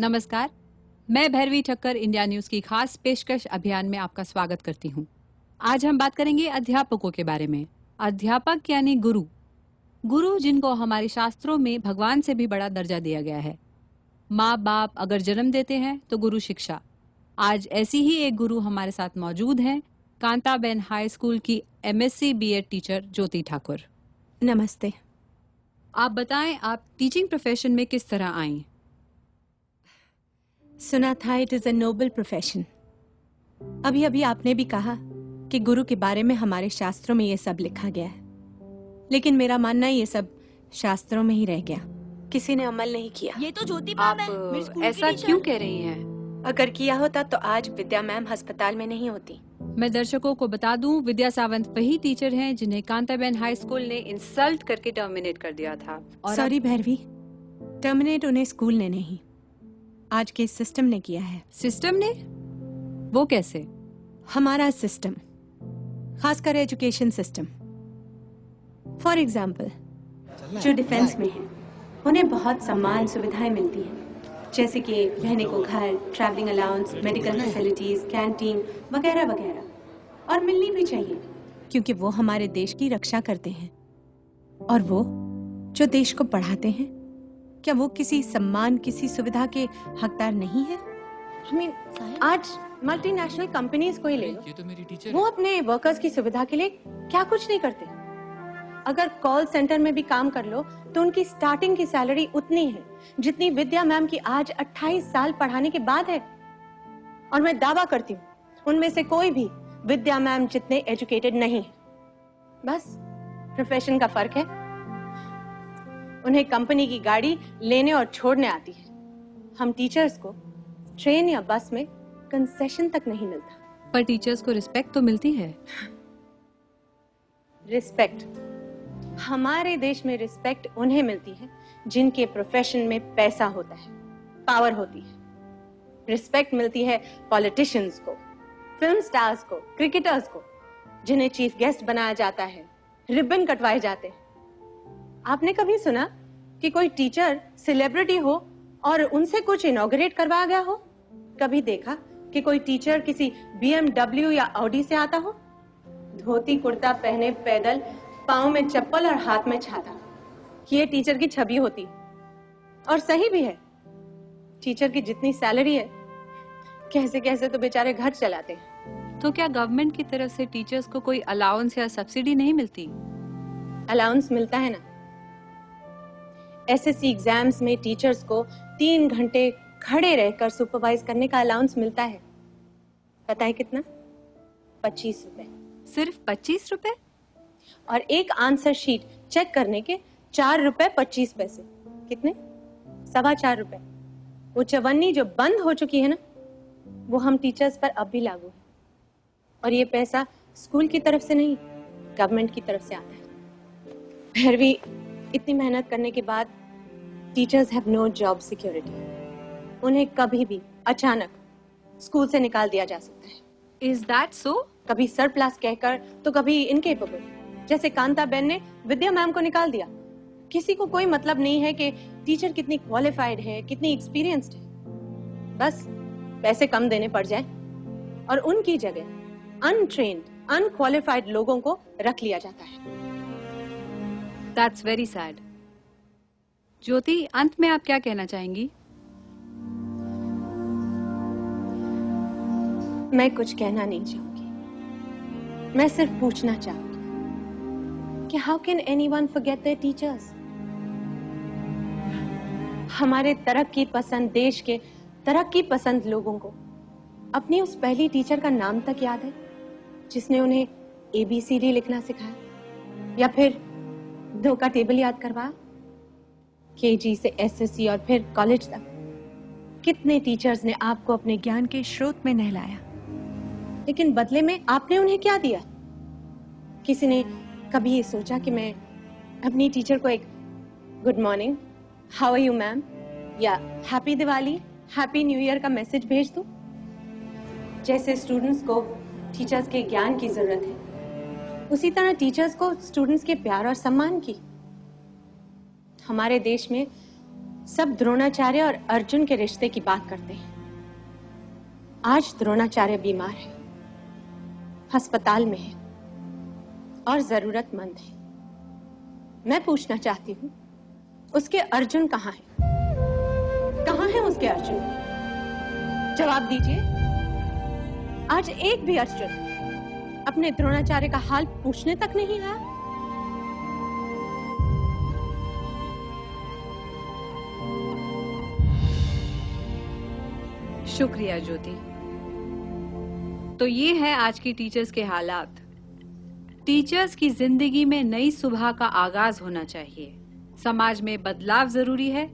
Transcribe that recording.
नमस्कार, मैं Bhairavi Thakkar India news की खास पेशकश अभियान में आपका स्वागत करती हूँ। आज हम बात करेंगे अध्यापकों के बारे में। अध्यापक यानी गुरु। गुरु जिनको हमारे शास्त्रों में भगवान से भी बड़ा दर्जा दिया गया है। माँ बाप अगर जन्म देते हैं तो गुरु शिक्षा। आज ऐसी ही एक गुरु हमारे साथ मौजूद हैं, कांताबेन हाई स्कूल की MSc BEd टीचर ज्योति ठाकुर। नमस्ते। आप बताएं, आप टीचिंग प्रोफेशन में किस तरह आई? सुना था it is a noble profession. अभी अभी आपने भी कहा कि गुरु के बारे में हमारे शास्त्रों में ये सब लिखा गया है, लेकिन मेरा मानना ये सब शास्त्रों में ही रह गया, किसी ने अमल नहीं किया। ये तो ज्योति मैम है, मेरी स्कूल की ऐसा टीचर। क्यों कह रही हैं? अगर किया होता तो आज विद्या मैम अस्पताल में नहीं होती। मैं दर्शकों को बता दूं, विद्या सावंत वही टीचर हैं जिन्हें कांताबेन हाई स्कूल ने इंसल्ट करके टर्मिनेट कर दिया था। और सॉरी भैरवी, टर्मिनेट उन्हें स्कूल ने नहीं, आज के सिस्टम ने किया है। सिस्टम ने? वो कैसे? हमारा सिस्टम, खासकर एजुकेशन सिस्टम। फॉर एग्जाम्पल, जो डिफेंस में है उन्हें बहुत सम्मान सुविधाएं मिलती हैं, जैसे कि रहने को घर, travelling allowance, medical facilities, canteen वगैरह वगैरह, और मिलनी भी चाहिए क्योंकि वो हमारे देश की रक्षा करते हैं। और वो जो देश को पढ़ाते हैं, क्या वो किसी सम्मान, किसी सुविधा के हकदार नहीं है? आज मल्टीनेशनल कंपनीज को ही ले लो, वो अपने वर्कर्स की सुविधा के लिए क्या कुछ नहीं करते। अगर कॉल सेंटर में भी काम कर लो तो उनकी स्टार्टिंग की सैलरी उतनी है जितनी विद्या मैम की आज 28 साल पढ़ाने के बाद है। और मैं दावा करती हूँ उनमें से कोई भी विद्या मैम जितने एजुकेटेड नहीं है। बस प्रोफेशन का फर्क है। उन्हें कंपनी की गाड़ी लेने और छोड़ने आती है। हम टीचर्स को ट्रेन या बस में कंसेशन तक नहीं मिलता। पर टीचर्स को रिस्पेक्ट तो मिलती है। रिस्पेक्ट, हमारे देश में रिस्पेक्ट उन्हें मिलती है जिनके प्रोफेशन में पैसा होता है, पावर होती है। रिस्पेक्ट मिलती है पॉलिटिशियंस को, फिल्म स्टार्स को, क्रिकेटर्स को, जिन्हें चीफ गेस्ट बनाया जाता है, रिबन कटवाए जाते हैं। आपने कभी सुना कि कोई टीचर सेलिब्रिटी हो और उनसे कुछ इनॉग्रेट करवाया गया हो? कभी देखा कि कोई टीचर किसी BMW या ऑडी से आता हो? धोती कुर्ता पहने पैदल, पाँव में चप्पल और हाथ में छाता, ये टीचर की छवि होती। और सही भी है। टीचर की जितनी सैलरी है, कैसे कैसे तो बेचारे घर चलाते हैं। तो क्या गवर्नमेंट की तरफ से टीचर्स को कोई अलाउंस या सब्सिडी नहीं मिलती? अलाउंस मिलता है ना। SSC एग्जाम्स में टीचर्स को 3 घंटे खड़े रहकर सुपरवाइज करने का अलाउंस मिलता है। पता है कितना? 25 रुपए। सिर्फ 25 रुपए? और एक आंसर शीट चेक करने के 4 रुपए 25 पैसे। कितने? 4.25 रुपए। वो चवन्नी जो बंद हो चुकी है ना, वो हम टीचर्स पर अब भी लागू है। और ये पैसा स्कूल की तरफ से नहीं, गवर्नमेंट की तरफ से आता है। भैरवी, इतनी मेहनत करने के बाद teachers have no job security. उन्हें कभी भी अचानक स्कूल से निकाल दिया जा सकता है। Is that so? कभी सरप्लस कहकर तो कभी इनकेपेबल, जैसे कांताबेन ने विद्या मैम को निकाल दिया। किसी को कोई मतलब नहीं है कि टीचर कितनी क्वालिफाइड है, कितनी एक्सपीरियंस्ड है। बस पैसे कम देने पड़ जाए और उनकी जगह अनट्रेन्ड, अनक्वालिफाइड लोगों को रख लिया जाता है। That's very sad. ज्योति, अंत में आप क्या कहना चाहेंगी? मैं कुछ कहना नहीं चाहूंगी, मैं सिर्फ पूछना चाहूंगी कि how can anyone forget there teachers? हमारे तरक्की पसंद देश के तरक्की पसंद लोगों को अपनी उस पहली टीचर का नाम तक याद है जिसने उन्हें ABCD लिखना सिखाया, या फिर 2 का टेबल याद करवाया। KG से SSC और फिर कॉलेज तक कितने टीचर्स ने आपको अपने ज्ञान के स्रोत में नहलाया, लेकिन बदले में आपने उन्हें क्या दिया? किसी ने कभी ये सोचा कि मैं अपनी टीचर को एक good morning, how are you ma'am, या happy Diwali, happy new year का मैसेज भेज दूं? जैसे स्टूडेंट्स को टीचर्स के ज्ञान की जरूरत है, उसी तरह टीचर्स को स्टूडेंट्स के प्यार और सम्मान की। हमारे देश में सब द्रोणाचार्य और अर्जुन के रिश्ते की बात करते हैं। आज द्रोणाचार्य बीमार है, अस्पताल में है और जरूरतमंद है। मैं पूछना चाहती हूँ, उसके अर्जुन कहाँ है? कहाँ है उसके अर्जुन? जवाब दीजिए। आज एक भी अर्जुन अपने द्रोणाचार्य का हाल पूछने तक नहीं आया। शुक्रिया ज्योति। तो ये है आज की टीचर्स के हालात। टीचर्स की जिंदगी में नई सुबह का आगाज होना चाहिए। समाज में बदलाव जरूरी है,